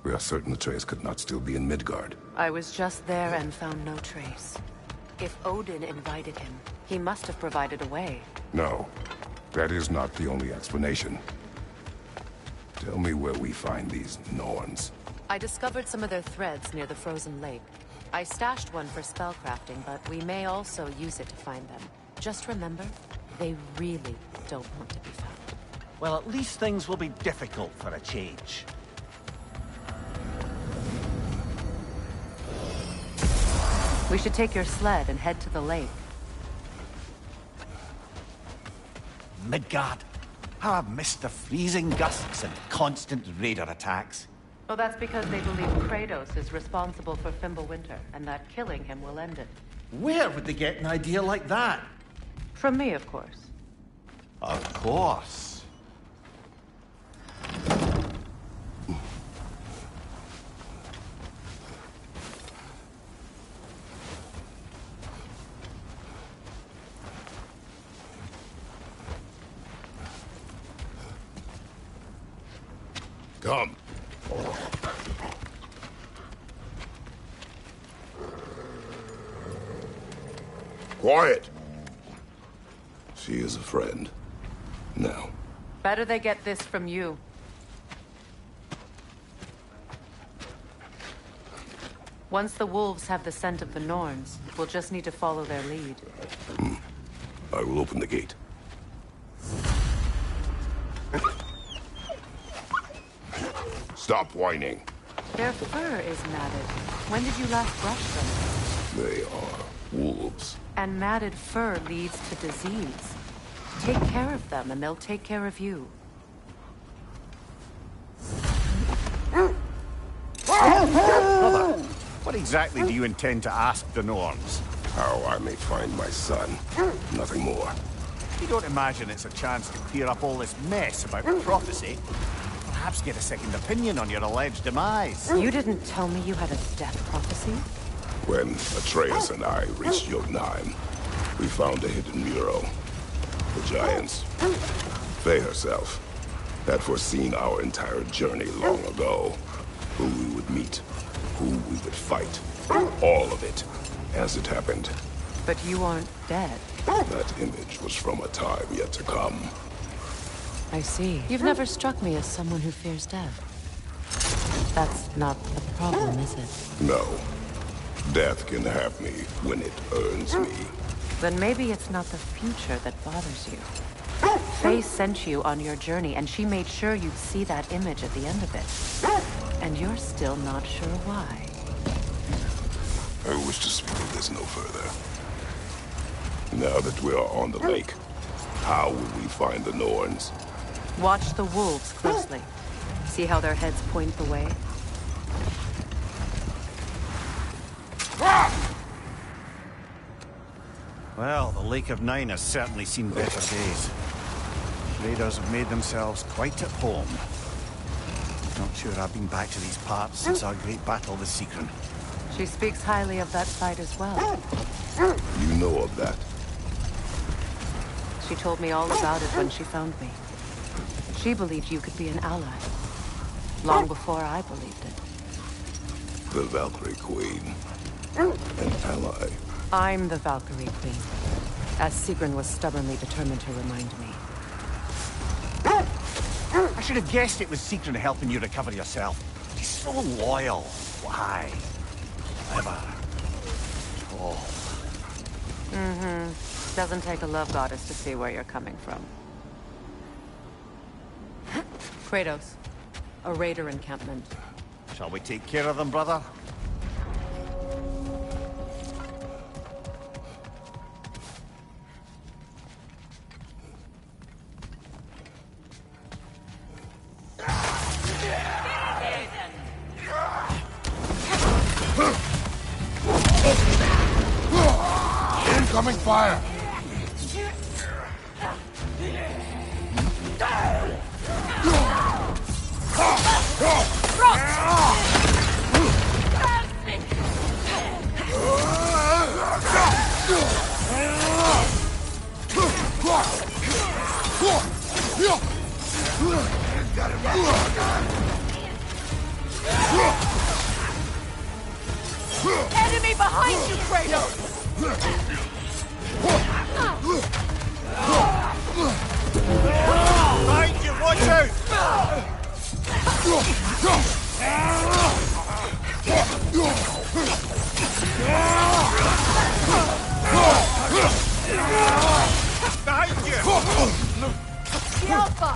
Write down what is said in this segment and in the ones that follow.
We are certain the trace could not still be in Midgard. I was just there and found no trace. If Odin invited him, he must have provided a way. No, that is not the only explanation. Tell me where we find these Norns. I discovered some of their threads near the frozen lake. I stashed one for spellcrafting, but we may also use it to find them. Just remember, they really don't want to be found. Well, at least things will be difficult for a change. We should take your sled and head to the lake. Midgard. How I've missed the freezing gusts and constant raider attacks. Well, that's because they believe Kratos is responsible for Fimbulwinter, and that killing him will end it. Where would they get an idea like that? From me, of course. Of course. Come. Quiet. She is a friend. Now. Better they get this from you. Once the wolves have the scent of the Norns, we'll just need to follow their lead. I will open the gate. Stop whining. Their fur is matted. When did you last brush them? They are wolves. And matted fur leads to disease. Take care of them, and they'll take care of you. Brother, what exactly do you intend to ask the Norns? How I may find my son. Nothing more. You don't imagine it's a chance to clear up all this mess about prophecy? Perhaps get a second opinion on your alleged demise. You didn't tell me you had a death prophecy? When Atreus and I reached Jotunheim, we found a hidden mural. The giants, Faye herself, had foreseen our entire journey long ago. Who we would meet, who we would fight. All of it, as it happened. But you aren't dead. That image was from a time yet to come. I see. You've never struck me as someone who fears death. That's not the problem, is it? No. Death can have me when it earns me. Then maybe it's not the future that bothers you. Faye sent you on your journey, and she made sure you'd see that image at the end of it. And you're still not sure why. I wish to speak of this no further. Now that we are on the lake, how will we find the Norns? Watch the wolves closely. See how their heads point the way? Well, the Lake of Nine has certainly seen better days. Raiders have made themselves quite at home. Not sure I've been back to these parts since our great battle with Sigrun. She speaks highly of that fight as well. You know of that? She told me all about it when she found me. She believed you could be an ally. Long before I believed it. The Valkyrie Queen. An ally. I'm the Valkyrie Queen, as Sigrun was stubbornly determined to remind me. I should have guessed it was Sigrun helping you recover yourself. He's so loyal. Why? Clever. Tall. Doesn't take a love goddess to see where you're coming from. Kratos, a raider encampment. Shall we take care of them, brother? Incoming fire! Behind you, Kratos! Behind you, watch out! Behind you! The Alpha!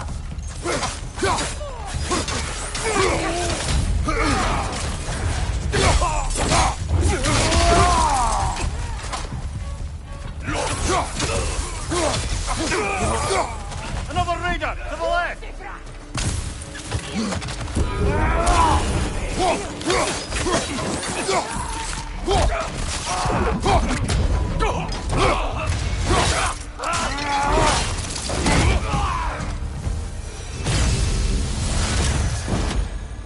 Another raider, to the left!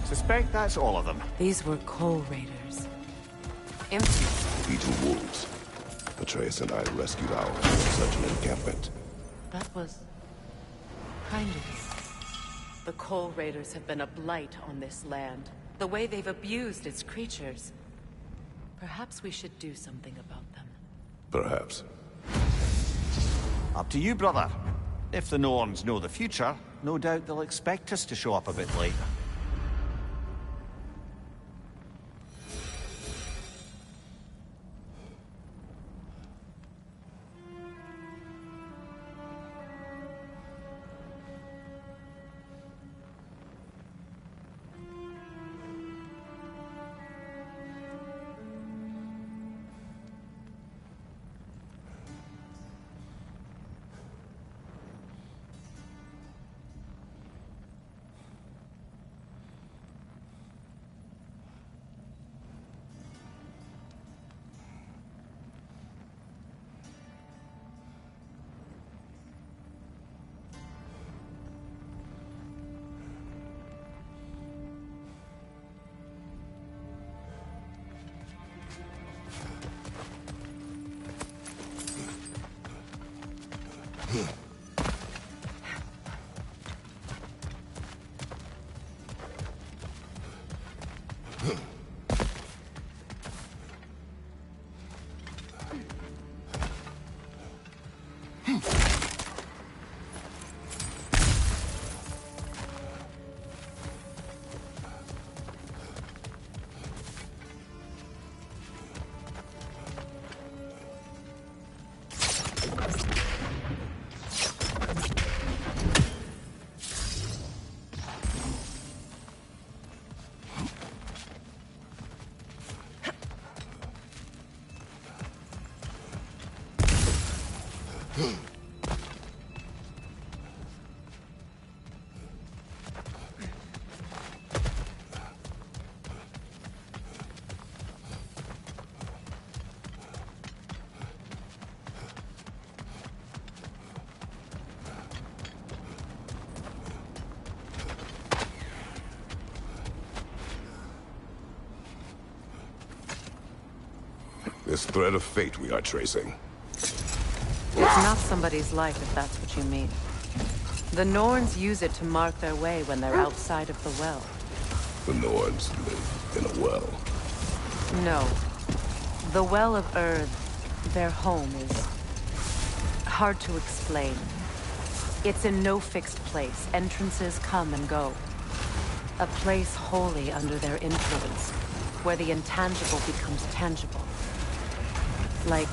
Suspect that's all of them. These were coal raiders. Empty. Eating wolves. Atreus and I rescued ours from such an encampment. That was kind of you. The coal raiders have been a blight on this land. The way they've abused its creatures. Perhaps we should do something about them. Perhaps. Up to you, brother. If the Norns know the future, no doubt they'll expect us to show up a bit late. This thread of fate we are tracing. It's not somebody's life, if that's what you mean. The Norns use it to mark their way when they're outside of the well. The Norns live in a well. No. The Well of Earth, their home, is hard to explain. It's in no fixed place. Entrances come and go. A place wholly under their influence, where the intangible becomes tangible. Like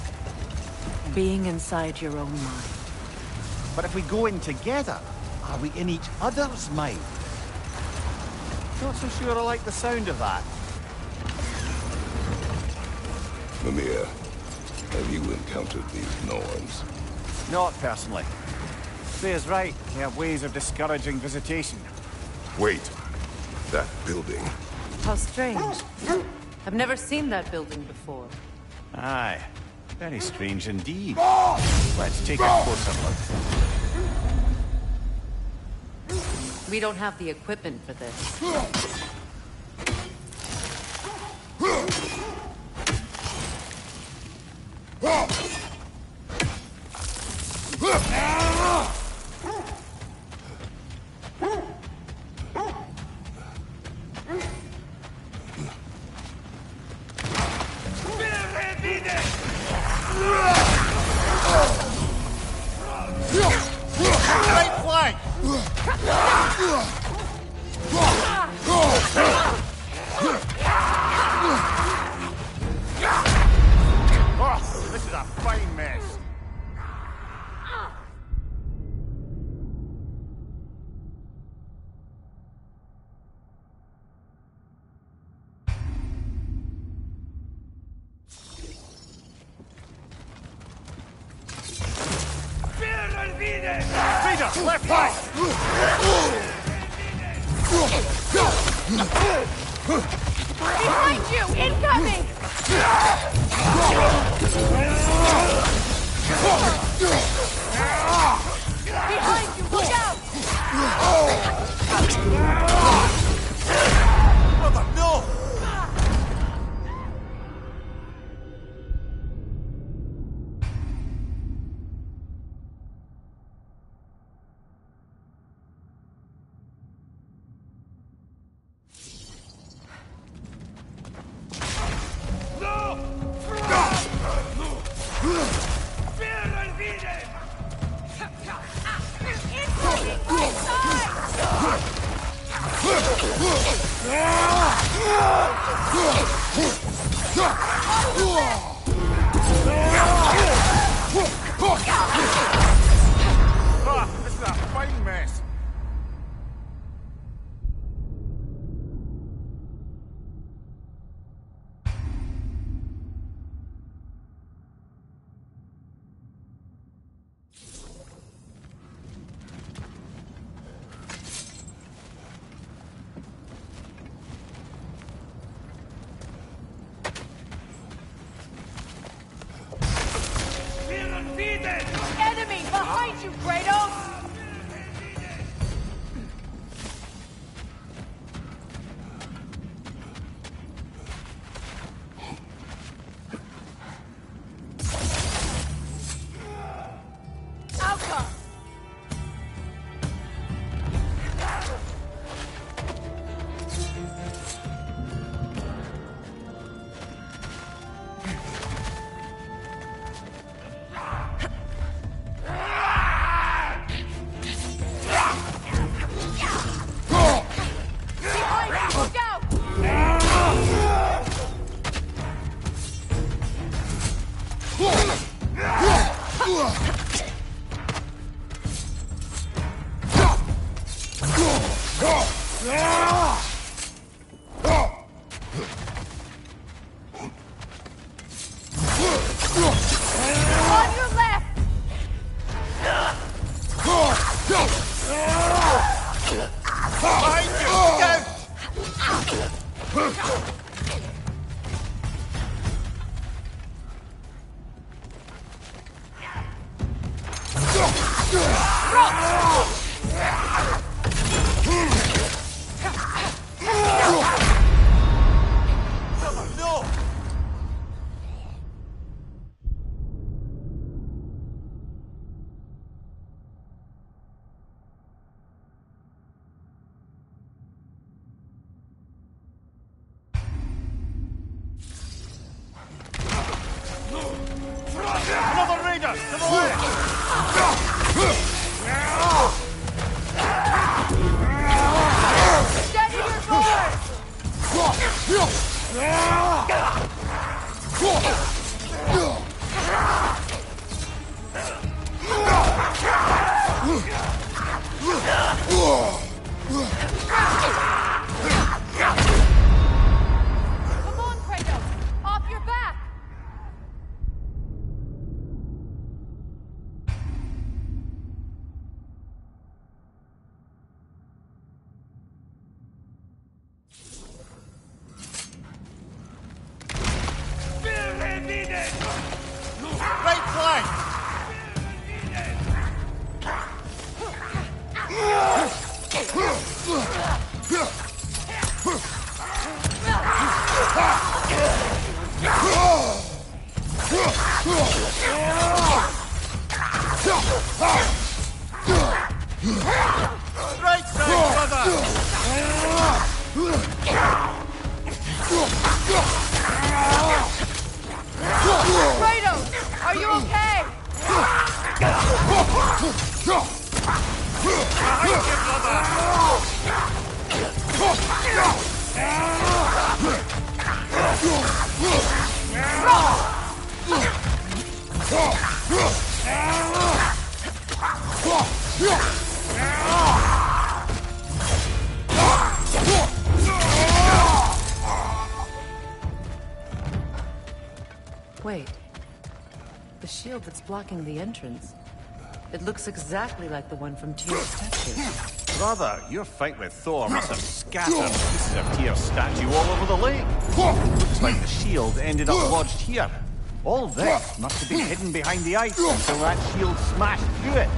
being inside your own mind. But if we go in together, are we in each other's mind? Not so sure I like the sound of that. Mimir, have you encountered these Norns? Not personally. Freya's right. They have ways of discouraging visitation. Wait. That building. How strange. I've never seen that building before. Aye. Very strange indeed. Let's take a closer look. We don't have the equipment for this. Raider, left flank! Behind you! Incoming! Behind you! Look out! Brother, no! This is a fine mess. Enemy! Behind you, Kratos! Outcome! Look out! On your left! Behind you! Down! No! Another raider! To the left! Steady your board! Come on, Kratos! Off your back! Right flank! Right side, brother! Kratos! Are you okay? Behind you, brother! Wait. The shield that's blocking the entrance. It looks exactly like the one from Tyr's statue. Brother, your fight with Thor must have scattered pieces of Tyr's statue all over the lake. Looks like the shield ended up lodged here. All this must have been hidden behind the ice until that shield smashed through it.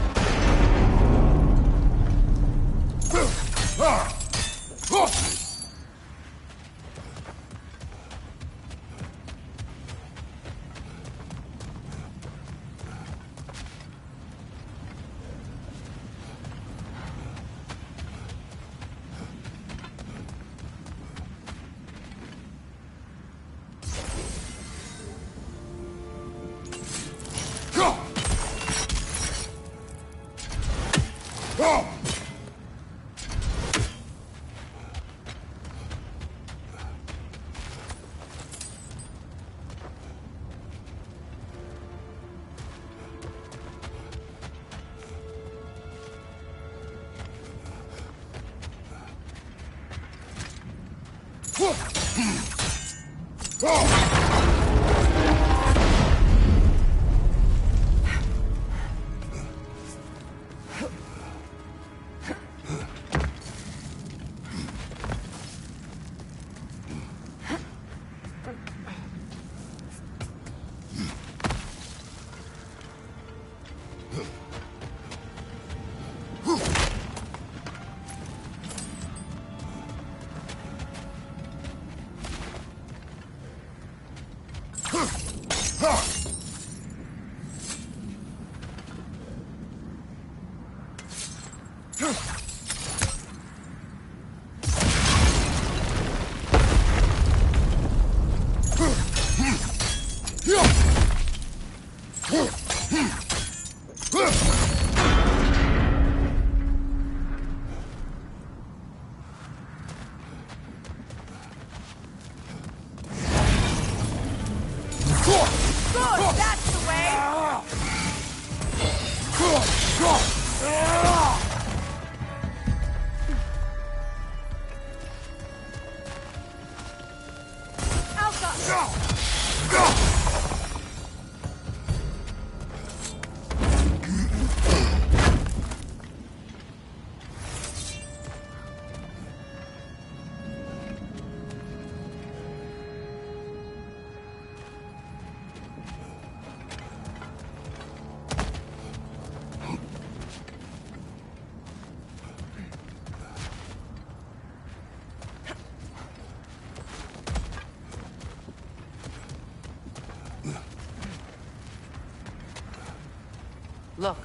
Look,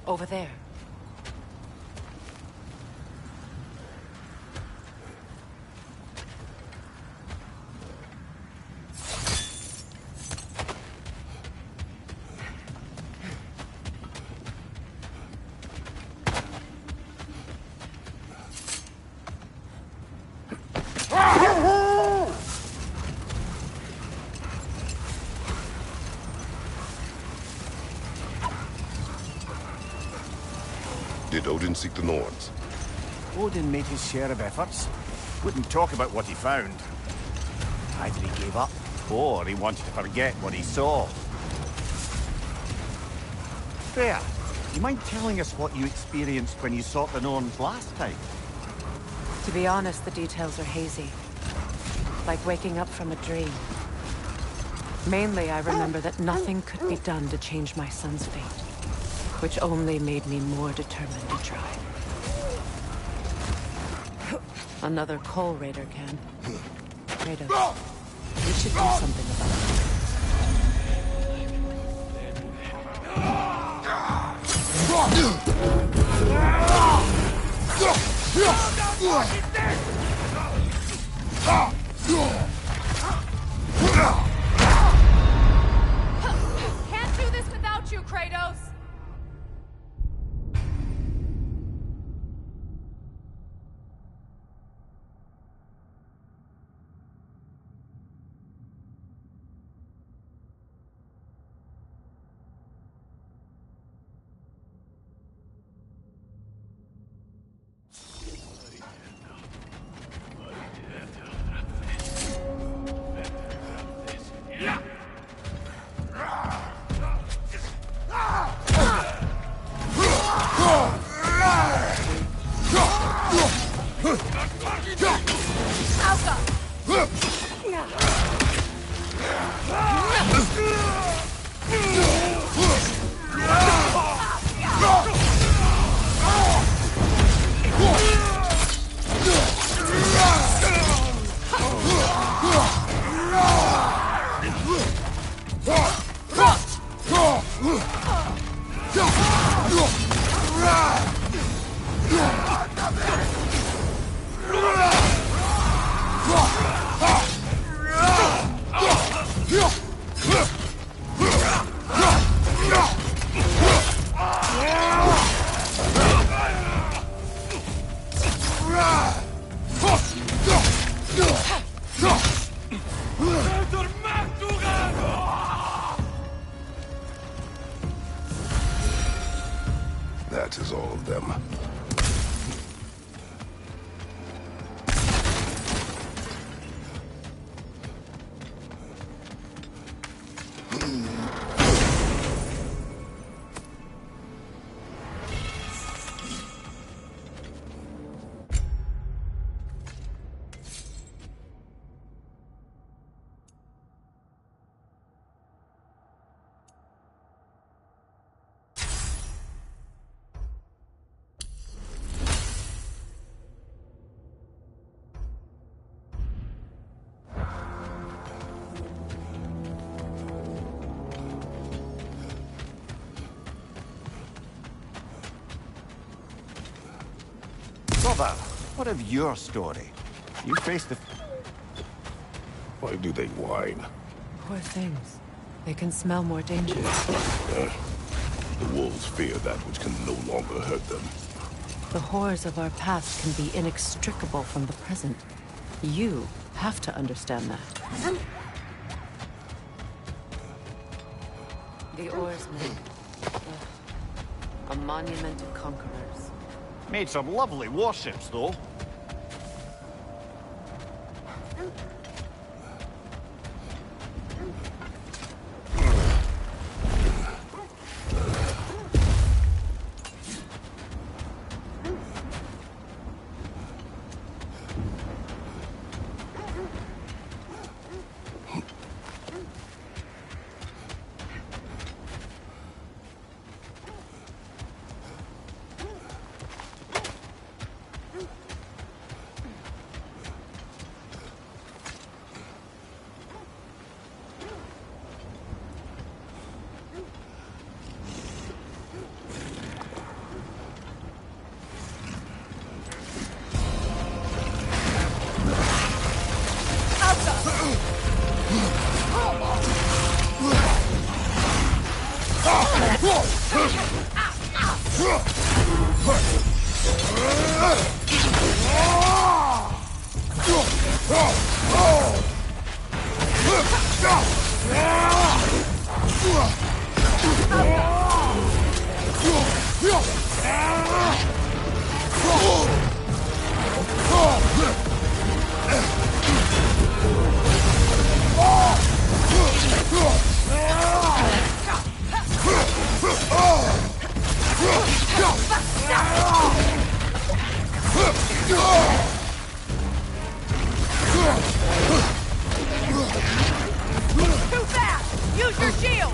over there. Did Odin seek the Norns? Odin made his share of efforts. Wouldn't talk about what he found. Either he gave up, or he wanted to forget what he saw. Freya, you mind telling us what you experienced when you sought the Norns last time? To be honest, the details are hazy. Like waking up from a dream. Mainly, I remember that nothing could be done to change my son's fate, which only made me more determined to try. Another Coal Raider can. Kratos, we should do something about Can't do this without you, Kratos! Brother, what of your story? You faced the... Why do they whine? Poor things. They can smell more danger. The wolves fear that which can no longer hurt them. The horrors of our past can be inextricable from the present. You have to understand that. The oarsmen. A monument to conquerors. Made some lovely warships, though. Too fast! Use your shield!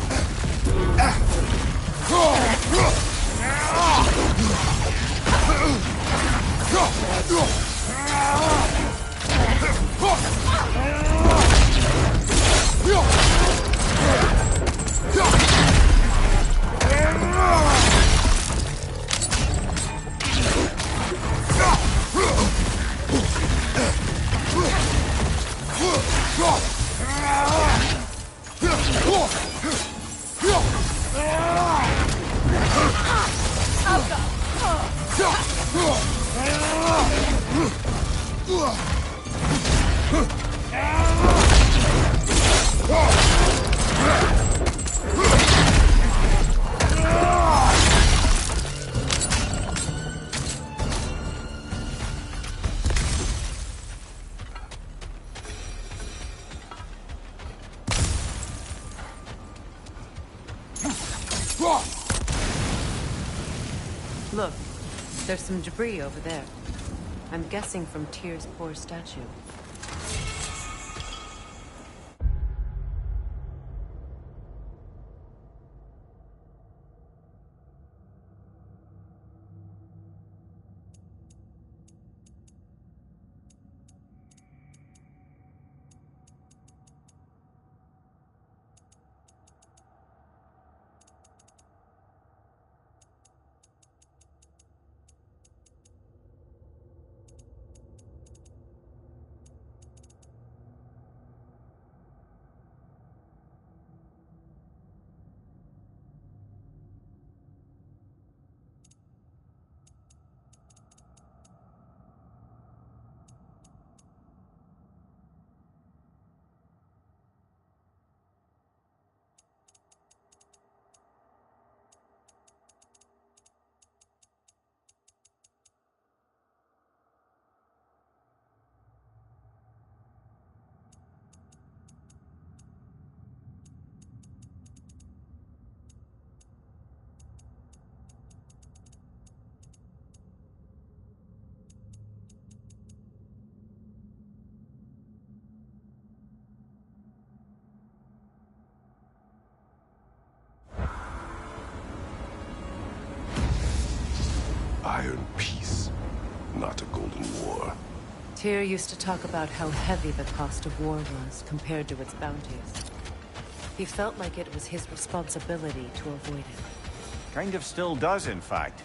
Look, there's some debris over there. I'm guessing from Tyr's poor statue. Iron peace, not a golden war. Tyr used to talk about how heavy the cost of war was compared to its bounties. He felt like it was his responsibility to avoid it. Kind of still does, in fact.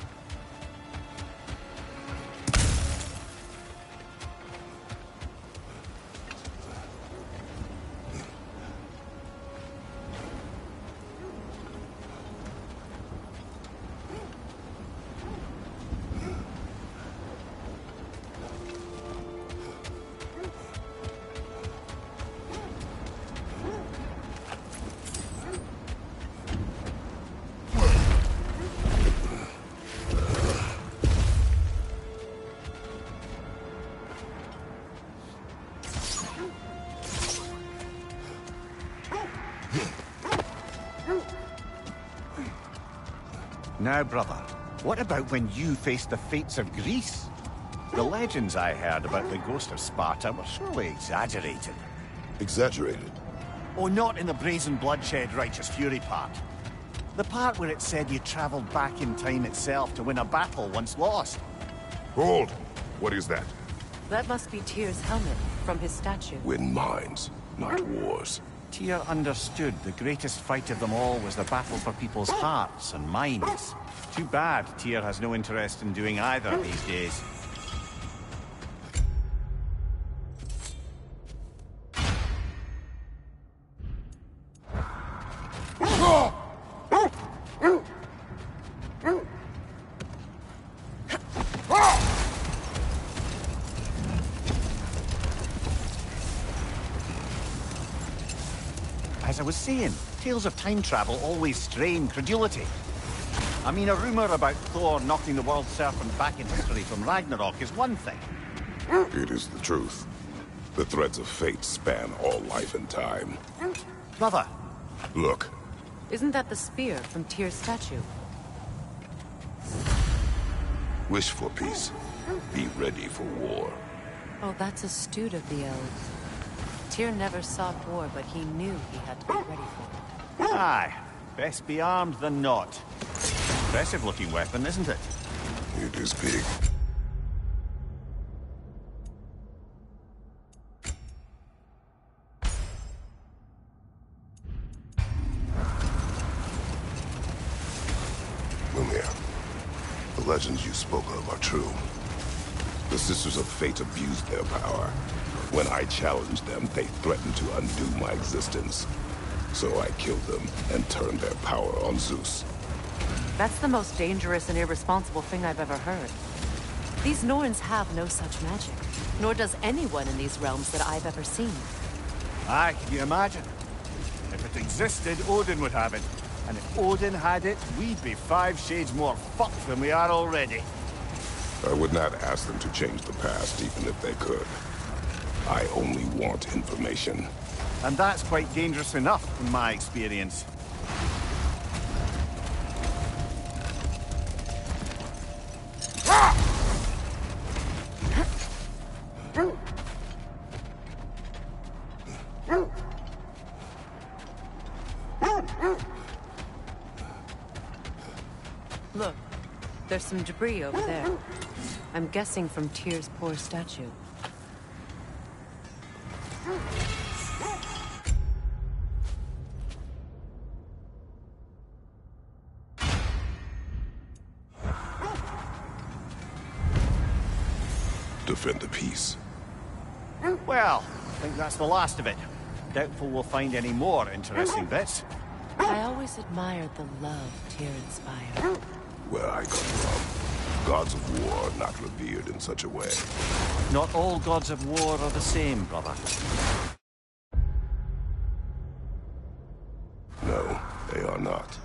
Now, brother, what about when you faced the fates of Greece? The legends I heard about the ghost of Sparta were surely exaggerated. Exaggerated? Oh, not in the brazen bloodshed righteous fury part. The part where it said you traveled back in time itself to win a battle once lost. Hold! What is that? That must be Tyr's helmet from his statue. Win minds, not wars. Tyr understood the greatest fight of them all was the battle for people's hearts and minds. Too bad Tyr has no interest in doing either these days. As I was saying, tales of time travel always strain credulity. I mean, a rumor about Thor knocking the world serpent back in history from Ragnarok is one thing. It is the truth. The threads of fate span all life and time. Brother, Look, Isn't that the spear from Tyr's statue? wish for peace. Be ready for war. Oh, that's astute of the elves. Tyr never sought war, but he knew he had to be ready for it. aye, best be armed than not. Impressive-looking weapon, isn't it? It is big. Mimir, the legends you spoke of are true. The Sisters of Fate abused their power. When I challenged them, they threatened to undo my existence. So I killed them and turned their power on Zeus. That's the most dangerous and irresponsible thing I've ever heard. These Norns have no such magic, nor does anyone in these realms that I've ever seen. Aye, can you imagine? If it existed, Odin would have it. And if Odin had it, we'd be 5 shades more fucked than we are already. I would not ask them to change the past, even if they could. I only want information. And that's quite dangerous enough, in my experience. Look, there's some debris over there. I'm guessing from Tyr's poor statue. Defend the peace. Well, I think that's the last of it. Doubtful we'll find any more interesting bits. I always admired the love Tyr inspired. Where I come from, gods of war are not revered in such a way. Not all gods of war are the same, brother. No, they are not.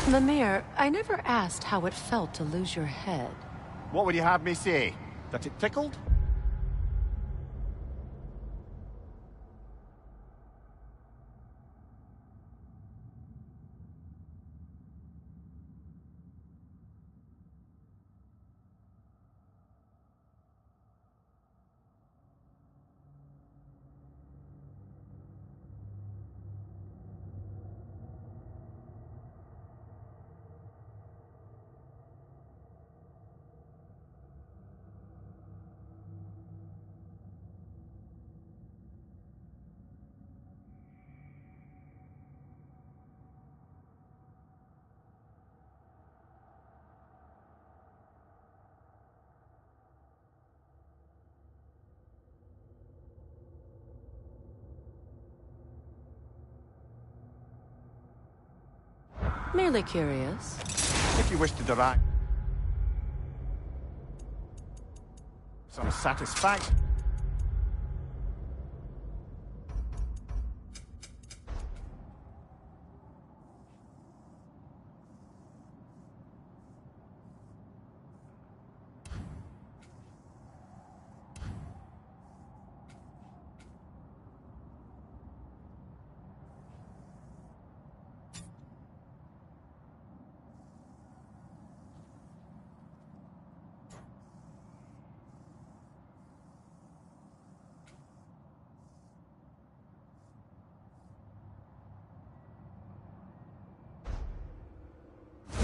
Mimir, I never asked how it felt to lose your head. What would you have me say? That it tickled? Merely curious. If you wish to derive. Some satisfaction.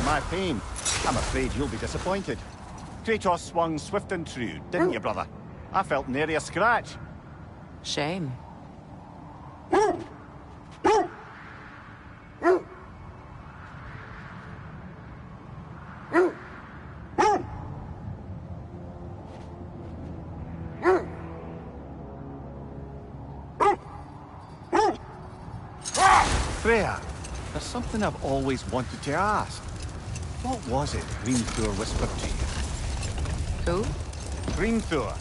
My pain. I'm afraid you'll be disappointed. Kratos swung swift and true, didn't you, brother? I felt nary a scratch. Shame. Freya, there's something I've always wanted to ask. What was it Grímthor whispered to you? Who? Grímthor,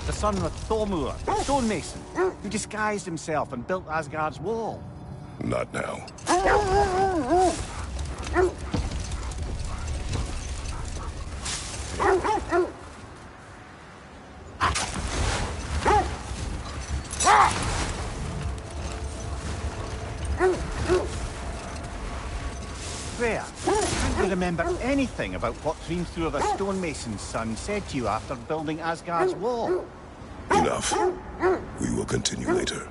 the son of Thormur, stonemason, who disguised himself and built Asgard's wall. Not now. Freya, can't you remember anything about what Hrimthur the stonemason's son said to you after building Asgard's wall? Enough. We will continue later.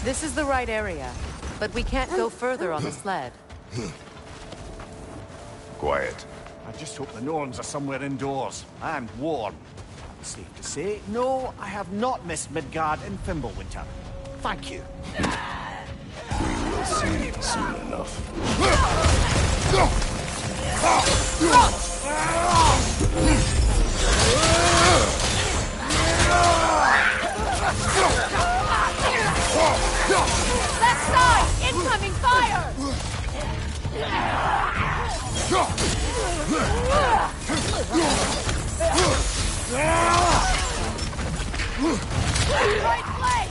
This is the right area, but we can't go further on the sled. Quiet. I just hope the Norns are somewhere indoors and warm. Safe to say, no, I have not missed Midgard in Fimbulwinter. Thank you. We will see soon enough. Left side! Incoming fire! Right flank!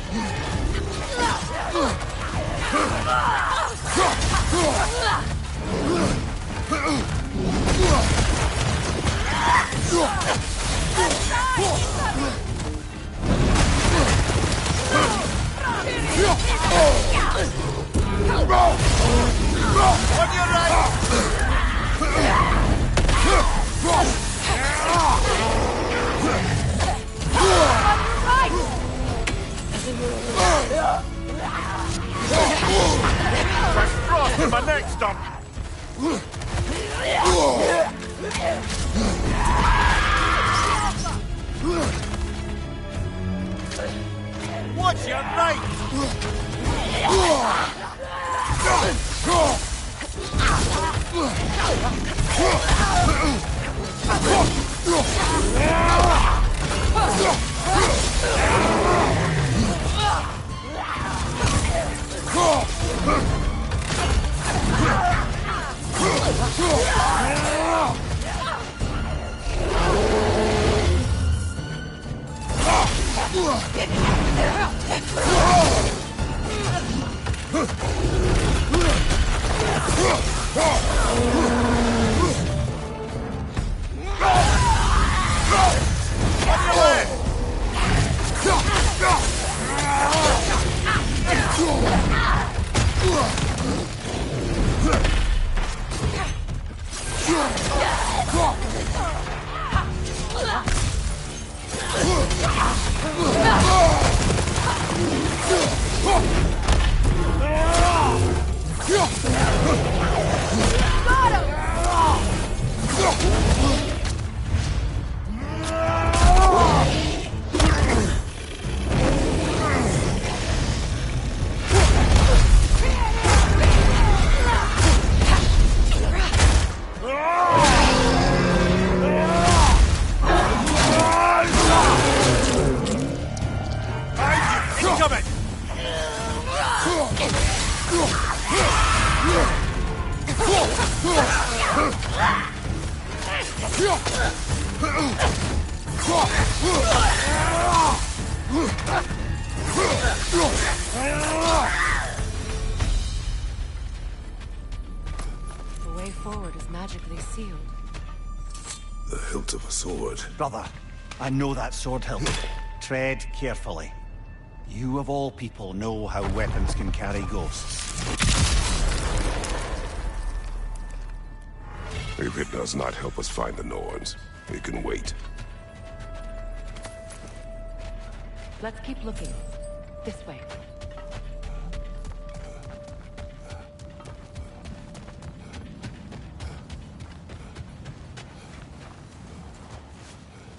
On your right! Fresh frost in my neck stump! Watch your right! The way forward is magically sealed. The hilt of a sword. Brother, I know that sword hilt. Tread carefully. You of all people know how weapons can carry ghosts. If it does not help us find the Norns, it can wait. Let's keep looking. This way.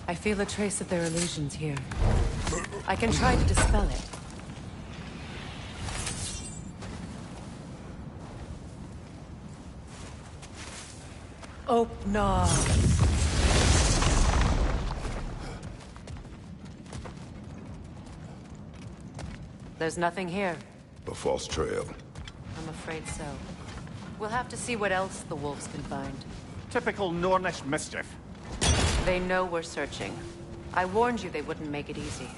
I feel a trace of their illusions here. I can try to dispel it. Oh, no. There's nothing here. A false trail. I'm afraid so. We'll have to see what else the wolves can find. Typical Nornish mischief. They know we're searching. I warned you they wouldn't make it easy.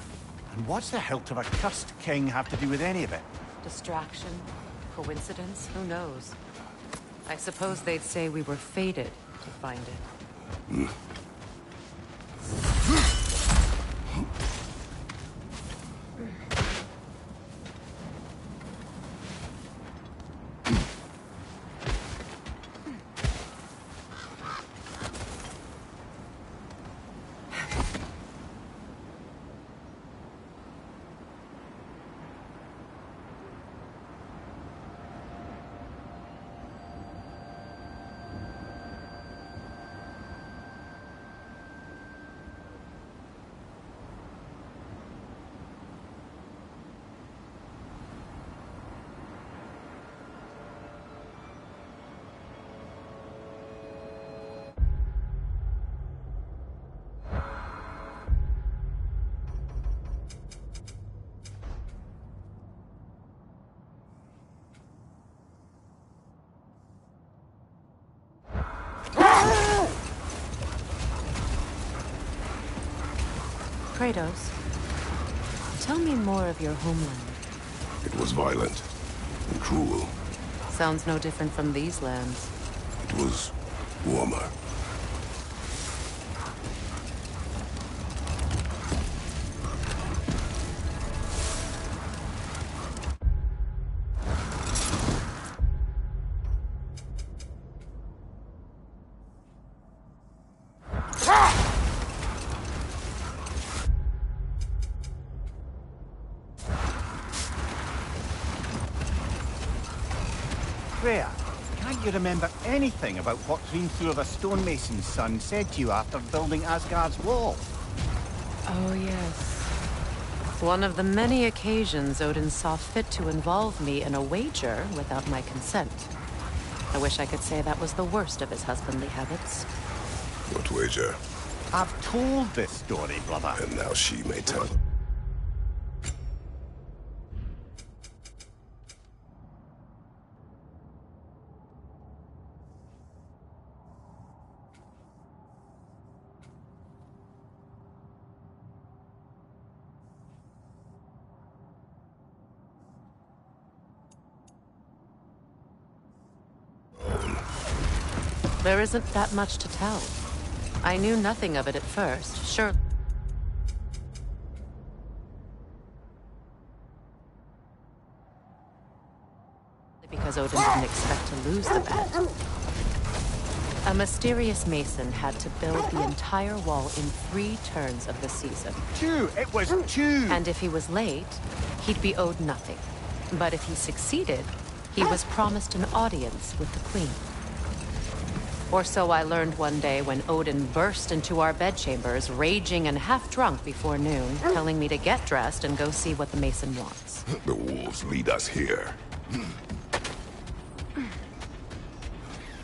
And what's the hilt of a cursed king have to do with any of it? Distraction? Coincidence? Who knows? I suppose they'd say we were fated to find it. Kratos, tell me more of your homeland. It was violent and cruel. Sounds no different from these lands. It was warmer. Freya, can't you remember anything about what Hrimthur the stonemason's son said to you after building Asgard's wall? Oh, yes. One of the many occasions Odin saw fit to involve me in a wager without my consent. I wish I could say that was the worst of his husbandly habits. What wager? I've told this story, brother. And now she may tell. There isn't that much to tell. I knew nothing of it at first, sure. Because Odin didn't expect to lose the bet. A mysterious mason had to build the entire wall in 3 turns of the season. 2! It was 2! And if he was late, he'd be owed nothing. But if he succeeded, he was promised an audience with the queen. Or so I learned one day when Odin burst into our bedchambers, raging and half-drunk before noon, telling me to get dressed and go see what the mason wants. The wolves lead us here.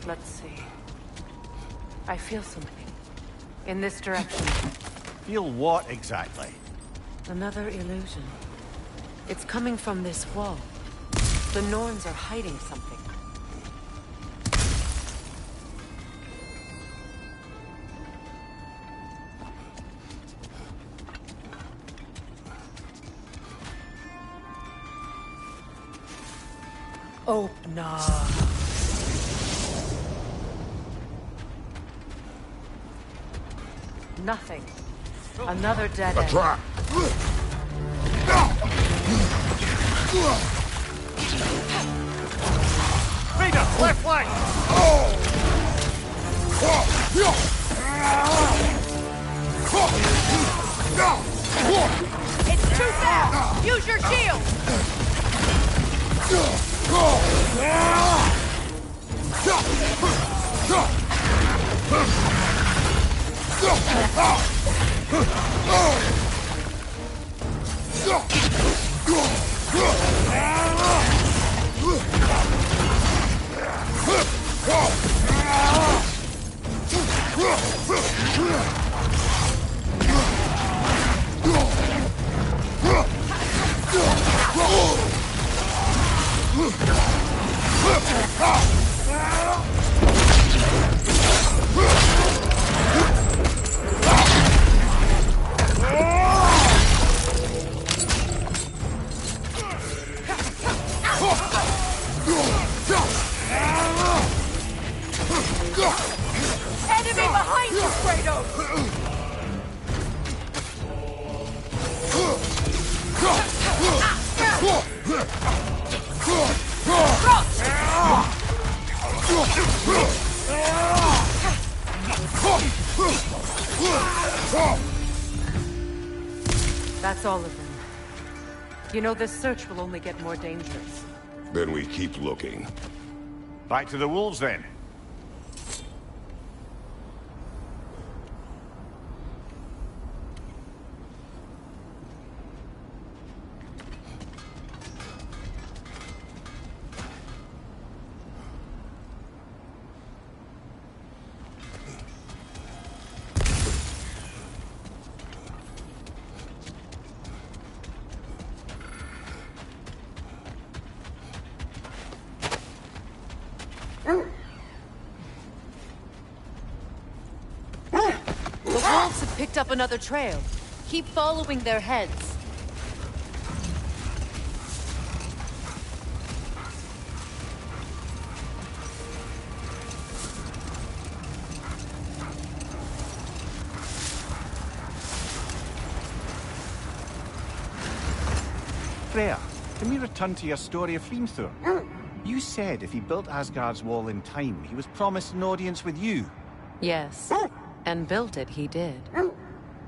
Let's see. I feel something. In this direction. Feel what exactly? Another illusion. It's coming from this wall. The Norns are hiding something. Opener. Nothing. Another dead end. Trap! Vader, left flank! It's too fast! Use your shield! Enemy behind you, Kratos! That's all of them. You know, this search will only get more dangerous. Then we keep looking. Back to the wolves, then. The wolves have picked up another trail. Keep following their heads. Freya, can we return to your story of Hrimthur? You said if he built Asgard's wall in time, he was promised an audience with you. Yes, and built it he did.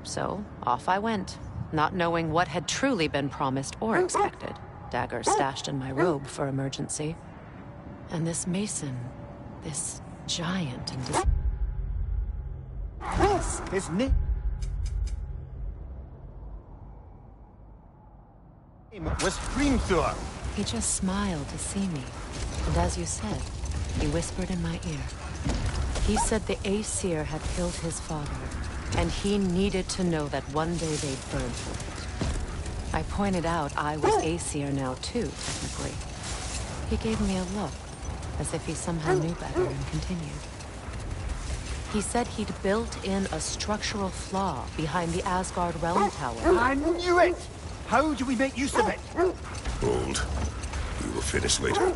So, off I went, not knowing what had truly been promised or expected. Dagger stashed in my robe for emergency. And this mason, this giant and His name was Hrimthur. he just smiled to see me. And as you said, he whispered in my ear. He said the Aesir had killed his father, and he needed to know that one day they'd burn for it. I pointed out I was Aesir now too, technically. He gave me a look, as if he somehow knew better, and continued. He said he'd built in a structural flaw behind the Asgard Realm Tower. I knew it! How do we make use of it? Hold. We will finish later.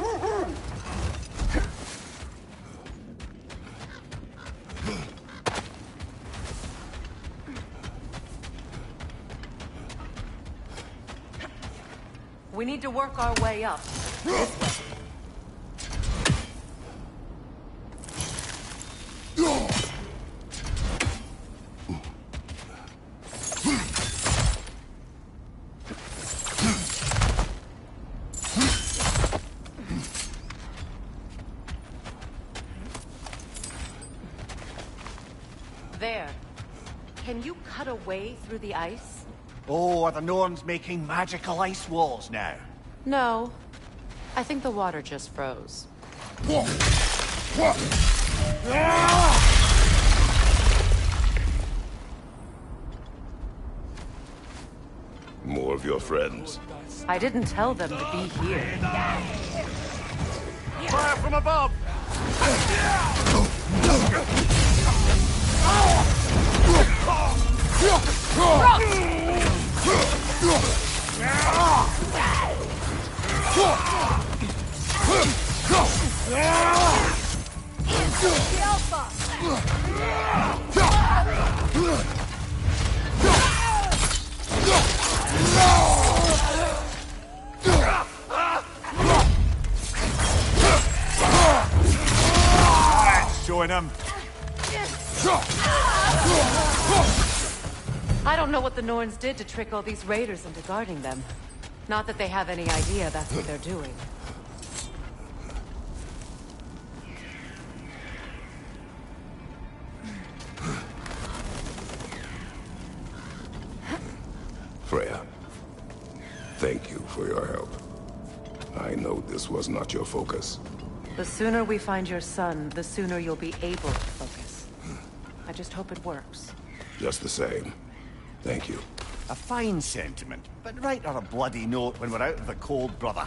We need to work our way up. This way. There. Can you cut a way through the ice? Oh, are the Norns making magical ice walls now? No. I think the water just froze. More of your friends. I didn't tell them to be here. Fire from above! Showing him. I don't know what the Norns did to trick all these raiders into guarding them. Not that they have any idea that's what they're doing. Freya, thank you for your help. I know this was not your focus. The sooner we find your son, the sooner you'll be able to focus. I just hope it works. Just the same. Thank you. A fine sentiment, but write her a bloody note when we're out of the cold, brother.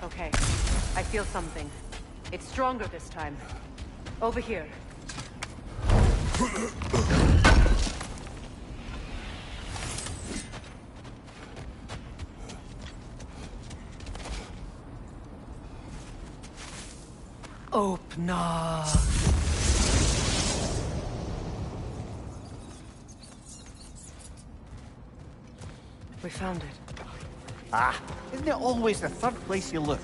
Okay, I feel something. It's stronger this time. Over here. Open up. We found it. Ah, isn't it always the third place you look?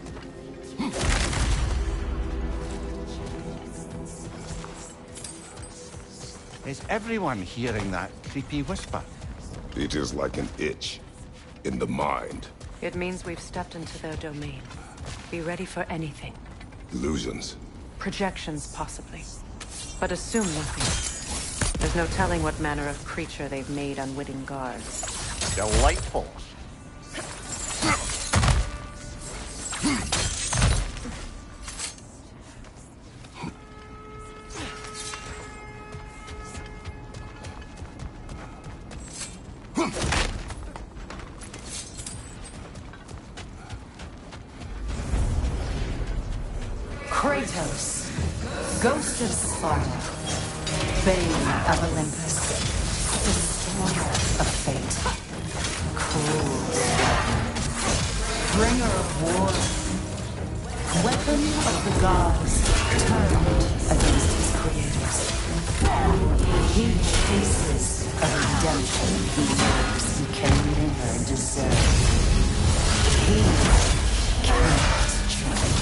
Is everyone hearing that creepy whisper? It is like an itch in the mind. It means we've stepped into their domain. Be ready for anything. Illusions. Projections, possibly. But assume nothing. There's no telling what manner of creature they've made unwitting guards. Delightful. Kratos, Ghost of Sparta, Bane of Olympus, Destroyer of Fate, Cruel Striker, Bringer of War, Weapon of the Gods, turned against his creators. He chases a redemption he knows he can never deserve. He cannot change.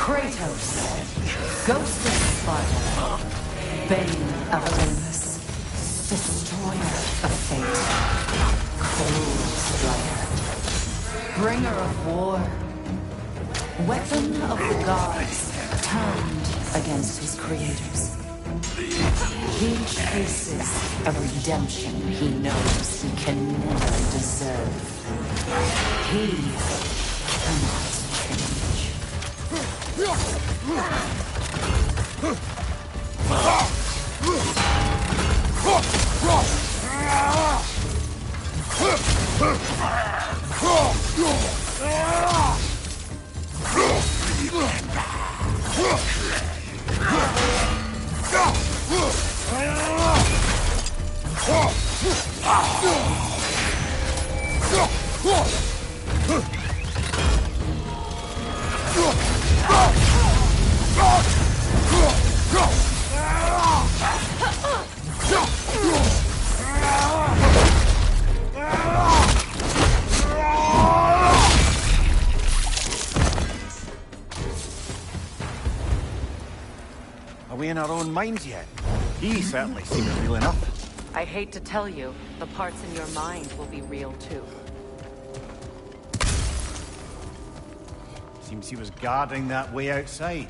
Kratos, Ghost of Sparta, Bane of Olympus, Destroyer of Fate, Cruel Striker, Bringer of War, Weapon of the Gods, turned against his creators. He chases a redemption he knows he can never deserve. He cannot change. Are we in our own minds yet? He certainly seems real enough. I hate to tell you, the parts in your mind will be real too. Seems he was guarding that way outside.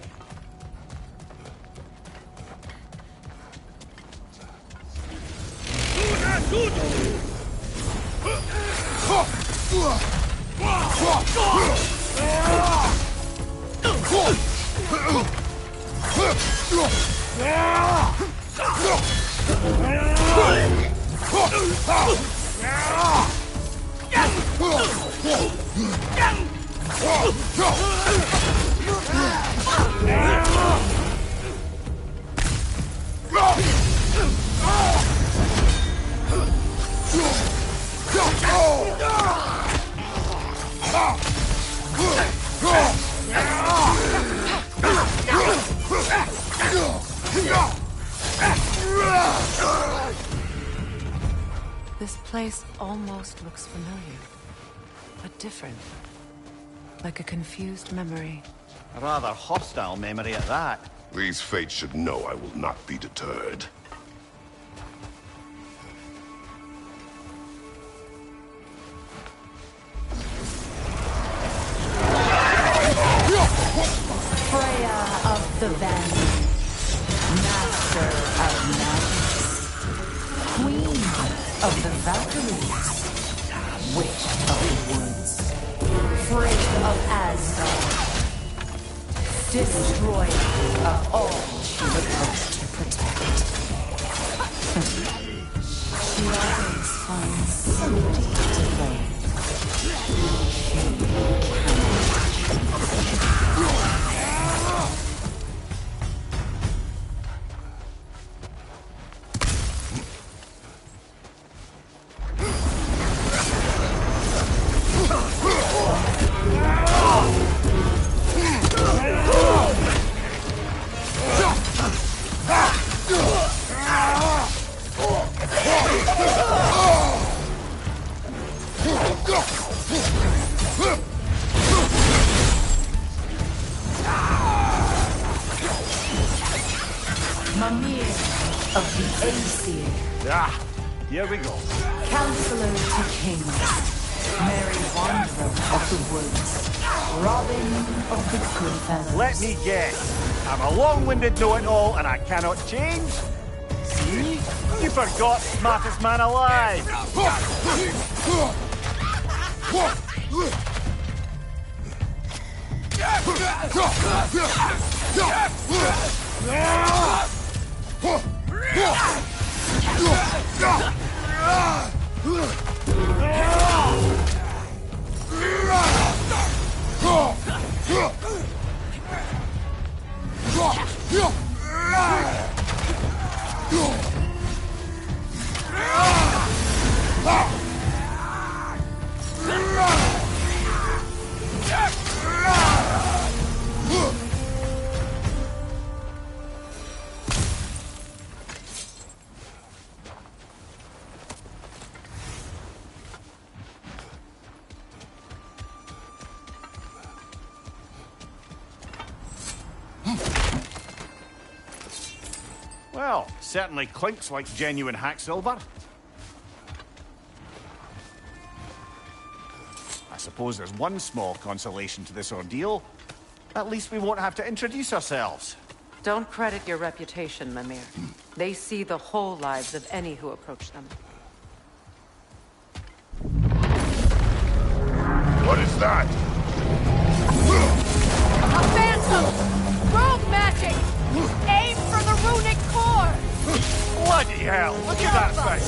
This place almost looks familiar, but different. Like a confused memory. A rather hostile memory at that. These fates should know I will not be deterred. Freya of the Valley, Master of Madness, Queen of the Valkyries, Witch of the Woods, Frigg of Asgard, Destroyer of all she was supposed to protect. She always finds somebody to blame. Ah! Ah, here we go. Counselor to Kings, Mary Wanderer of the Woods, Robin of the Goodfellas. Let me guess. I'm a long-winded know-it-all and I cannot change? See? You forgot smartest man alive. Well, certainly clinks like genuine hack silver. I suppose there's one small consolation to this ordeal. At least we won't have to introduce ourselves. Don't credit your reputation, Mimir. They see the whole lives of any who approach them. What is that? A phantom! Rogue magic! Aim for the runic core! Bloody hell! Look at that thing!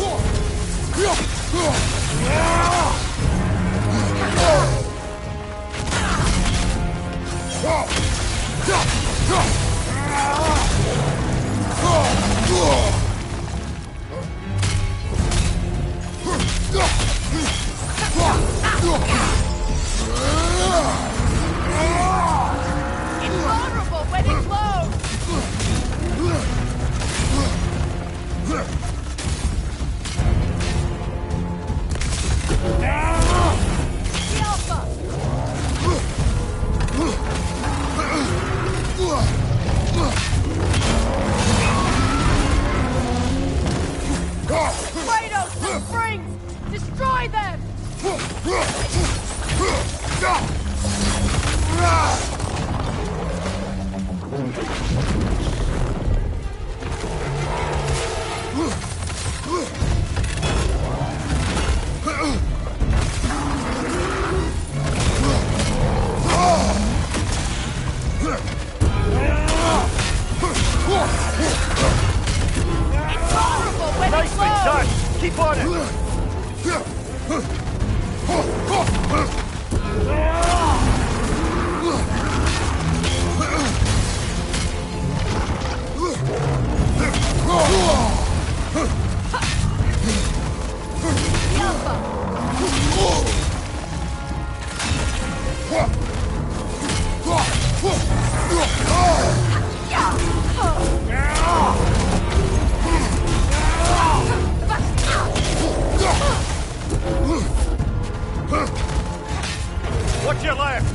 It's vulnerable when it glows! The Alpha! Kratos, the springs! Destroy them! It's vulnerable when it Nicely glows! done! Keep on it! What's your left?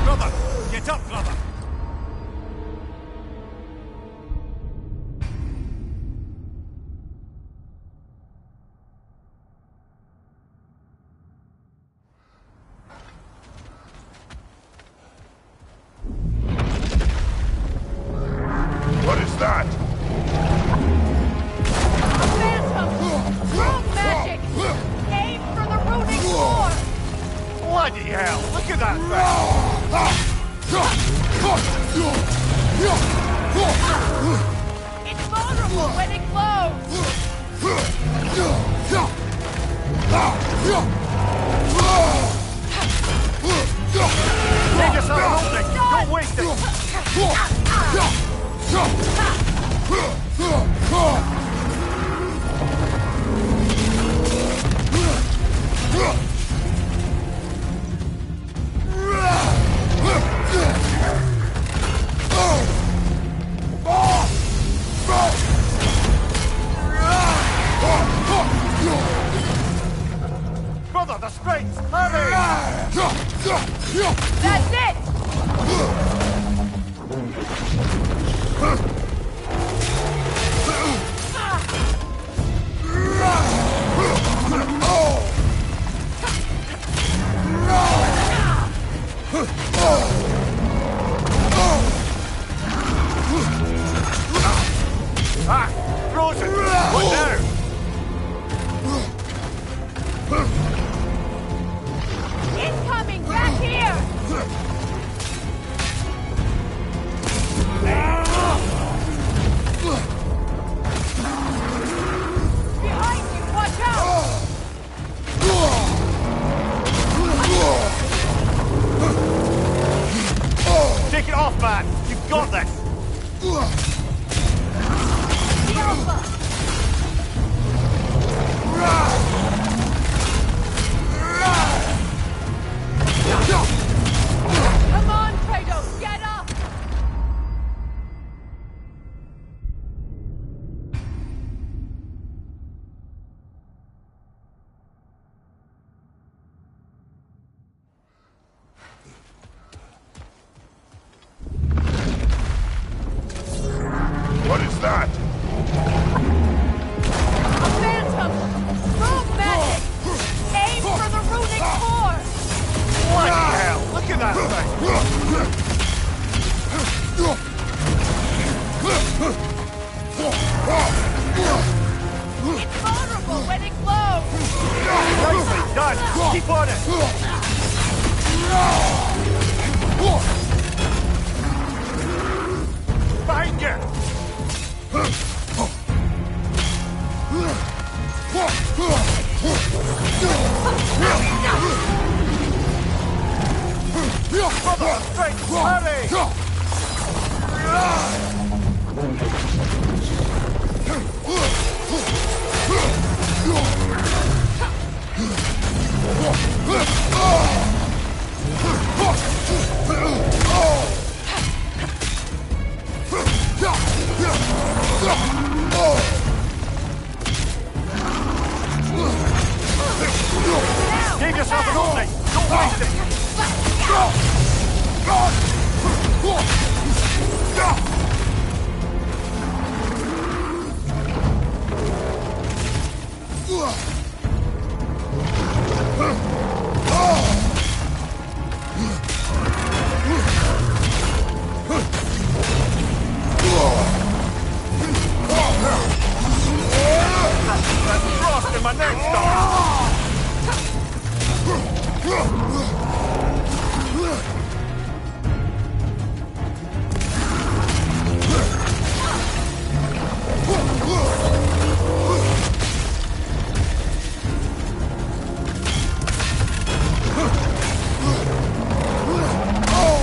Brother! Get up, brother! What is that? Phantom! Rogue magic! Aim for the runic core! Bloody hell! Look at that thing! It's vulnerable when it glows! Take us out of opening! Don't waste it! Brother, the strength! Hurry! That's it! Ah! Frozen! What now? Incoming! Back here! Behind you! Watch out! Take it off, man! You've got this! The Alpha! Come on, Kratos! Get up! What is that? A phantom! Move magic! Aim for the runic core! What the hell? Look at that thing! It's vulnerable when it glows! Nicely done! Keep on it! Behind you! Brother, straight! Hurry! Give yourself an opening! Don't waste it! That's frost in my neck, stop!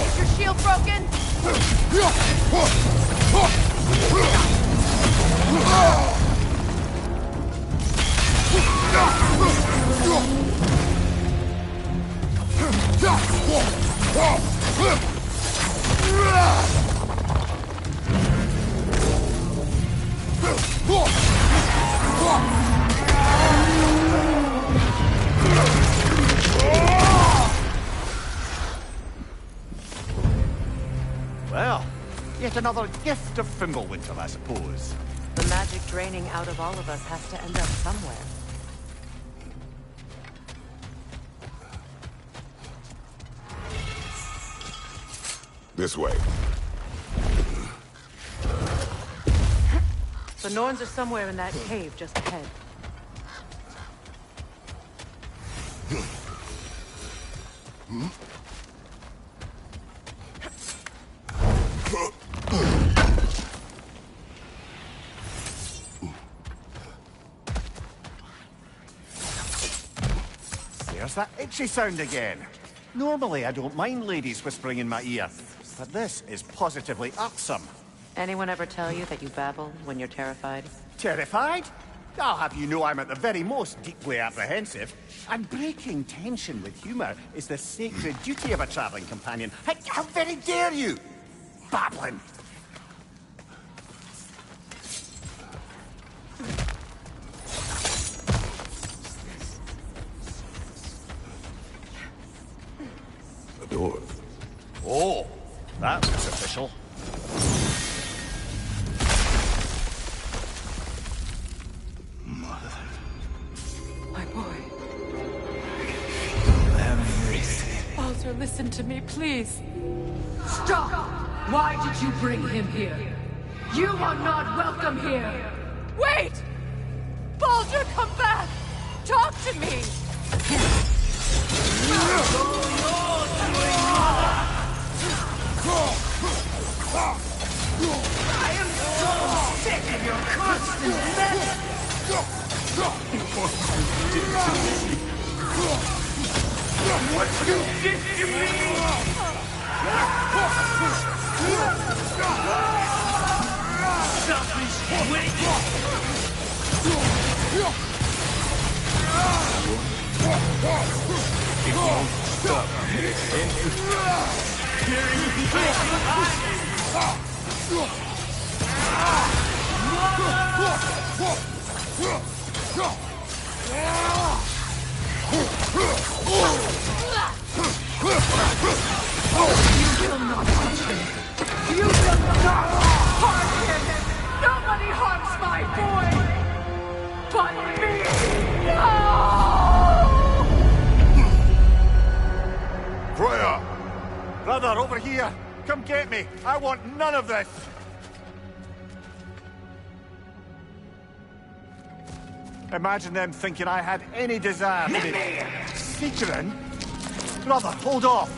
Is your shield broken? Well, yet another gift of Fimbulwinter, I suppose. The magic draining out of all of us has to end up somewhere. This way. The Norns are somewhere in that cave just ahead. There's that itchy sound again. Normally, I don't mind ladies whispering in my ear. But this is positively irksome. Anyone ever tell you that you babble when you're terrified? Terrified? I'll have you know I'm at the very most deeply apprehensive. And breaking tension with humour is the sacred duty of a travelling companion. How very dare you! Babbling! The door. Oh, that was official. My boy. Baldur, listen to me, please. Stop! Why did you bring him here? You are not welcome here! Wait! Baldur, come back! Talk to me! I am so sick of your constant menace! What you did to me! Selfish witch! It won't stop. You will not touch him! You will not harm him! Nobody harms my boy! But me! No! Freya! Brother, over here! Come get me! I want none of this! Imagine them thinking I had any desire to be... Seekerin? Brother, hold off!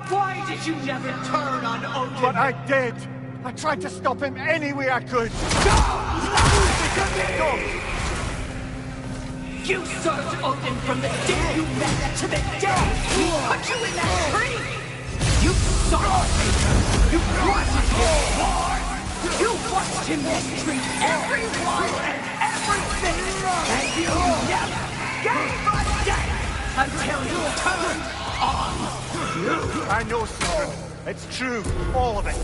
Why did you never turn on Odin? But I did! I tried to stop him any way I could! Go! You served Odin from the day you met to the day he put you in that tree! You saw him! You wanted him hard! You watched him mistreat everyone and everything! And you never gave a damn until you turned on you! I know, Seekerin. It's true, all of it.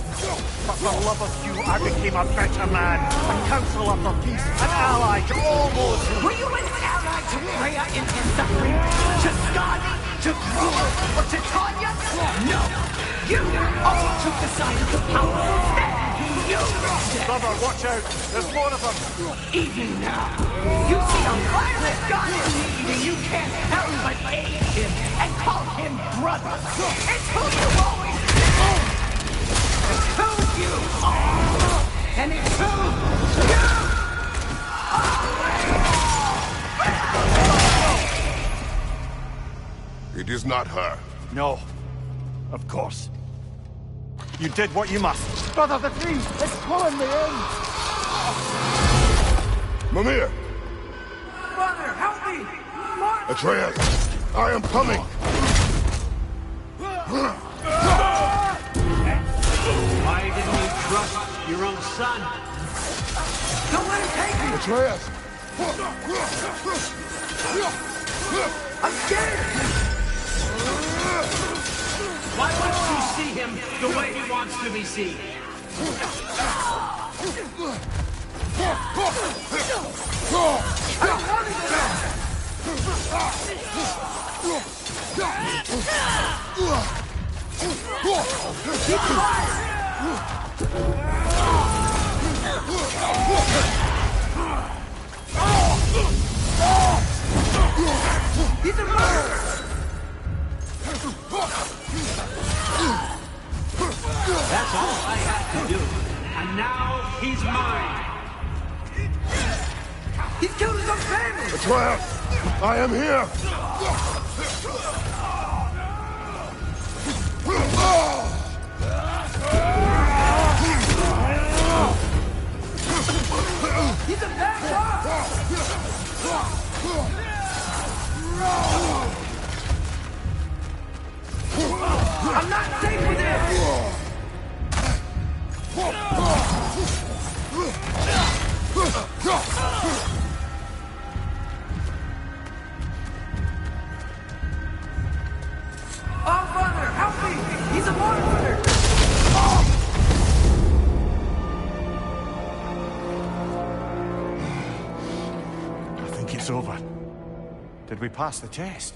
But for love of you, I became a better man, a counselor for peace, an ally to all those who... Were you an ally to Freya in her suffering? To Skadi? To Gruul? Or to Tanya? No! You all took the side of the power. You said... Brother, watch out! There's more of them! Even now, you see a violent god in need and you can't help but aid him and call him brother. It's who you always been. It's who you are. And it's who you are. It is not her. No. Of course. You did what you must. Brother, the tree! It's pulling me in! Mimir! Brother, help me! Atreus! I am coming! Why didn't you trust your own son? Don't let him take me! Atreus! I'm scared! Why won't you see him the way he wants to be seen? He's a murderer! That's all I had to do. And now he's mine. He's killed his own family! Atreus! I am here! He's a bad guy! I'm not safe with him! Oh, Father, help me! He's a monster! I think it's over. Did we pass the test?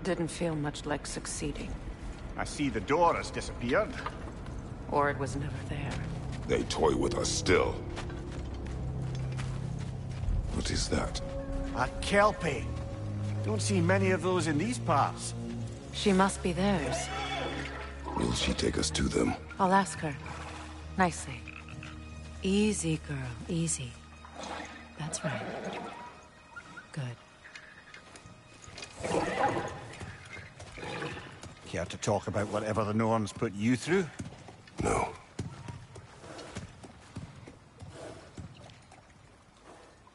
Didn't feel much like succeeding. I see the door has disappeared. Or it was never there. They toy with us still. What is that? A Kelpie. Don't see many of those in these parts. She must be theirs. Will she take us to them? I'll ask her. Nicely. Easy, girl. Easy. That's right. Good. Care to talk about whatever the Norns put you through? No.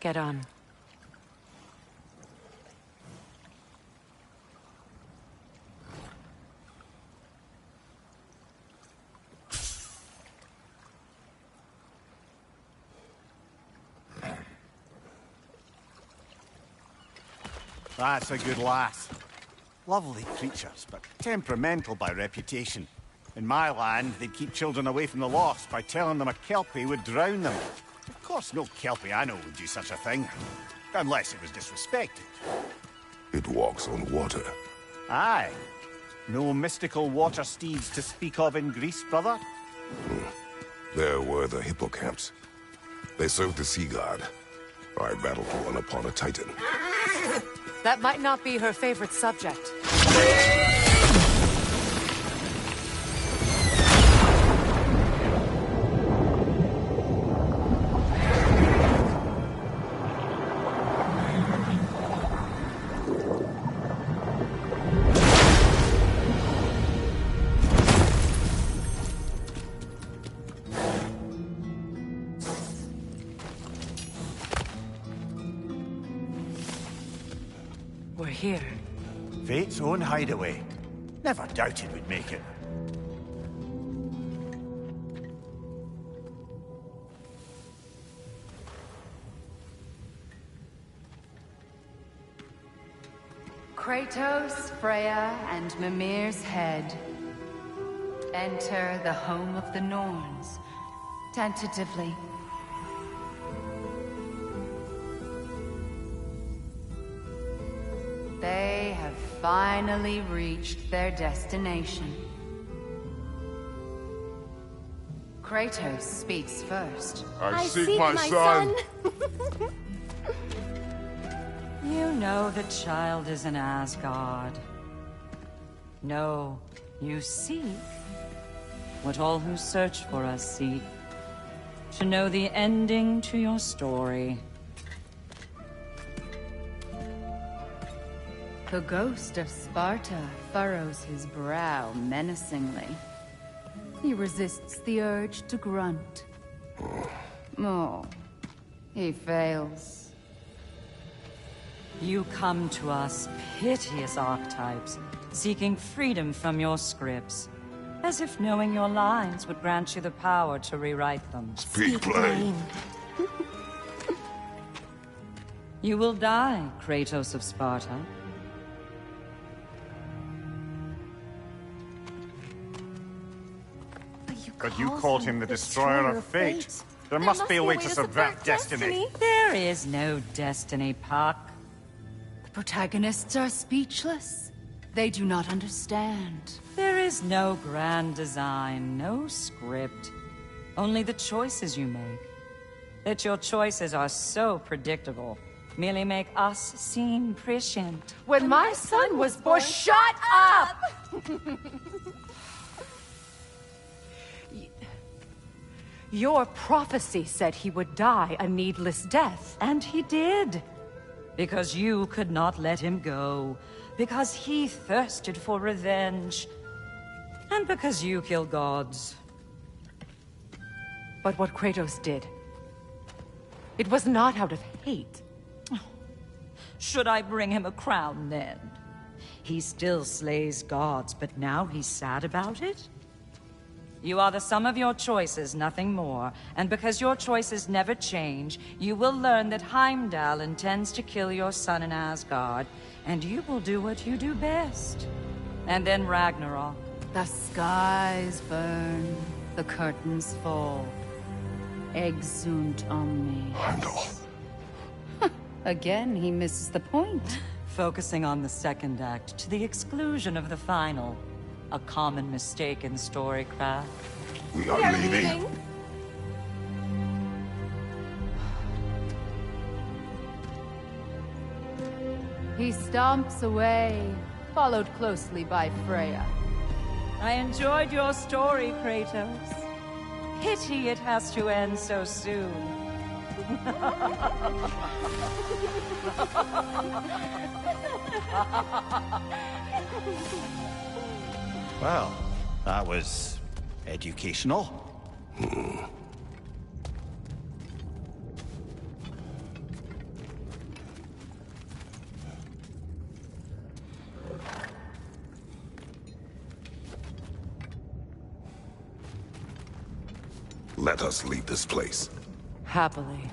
Get on. That's a good lass. Lovely creatures, but temperamental by reputation. In my land, they'd keep children away from the lost by telling them a Kelpie would drown them. Of course, no Kelpie I know would do such a thing. Unless it was disrespected. It walks on water. Aye. No mystical water steeds to speak of in Greece, brother? There were the hippocamps. They served the sea god. I battled one upon a titan. That might not be her favorite subject. We're here. Fate's own hideaway. Never doubted we'd make it. Kratos, Freya, and Mimir's head. Enter the home of the Norns. Tentatively. They have finally reached their destination. Kratos speaks first. I seek my son. You know the child is in Asgard. No, you seek what all who search for us seek. To know the ending to your story. The ghost of Sparta furrows his brow menacingly. He resists the urge to grunt. Oh, he fails. You come to us, piteous archetypes, seeking freedom from your scripts. As if knowing your lines would grant you the power to rewrite them. Speak plain. You will die, Kratos of Sparta. But you called him the Destroyer of Fate. There must be a way to subvert destiny. There is no destiny, Puck. The protagonists are speechless. They do not understand. There is no grand design, no script. Only the choices you make. That your choices are so predictable, merely make us seem prescient. When my son was born, shut up! Your prophecy said he would die a needless death. And he did. Because you could not let him go. Because he thirsted for revenge. And because you kill gods. But what Kratos did, it was not out of hate. Should I bring him a crown then? He still slays gods, but now he's sad about it? You are the sum of your choices, nothing more. And because your choices never change, you will learn that Heimdall intends to kill your son in Asgard, and you will do what you do best. And then Ragnarok. The skies burn, the curtains fall. Exunt omnes. Heimdall. Again, he misses the point. Focusing on the second act to the exclusion of the final. A common mistake in storycraft. We are leaving. He stomps away, followed closely by Freya. I enjoyed your story, Kratos. Pity it has to end so soon. Well, that was educational. Let us leave this place. Happily.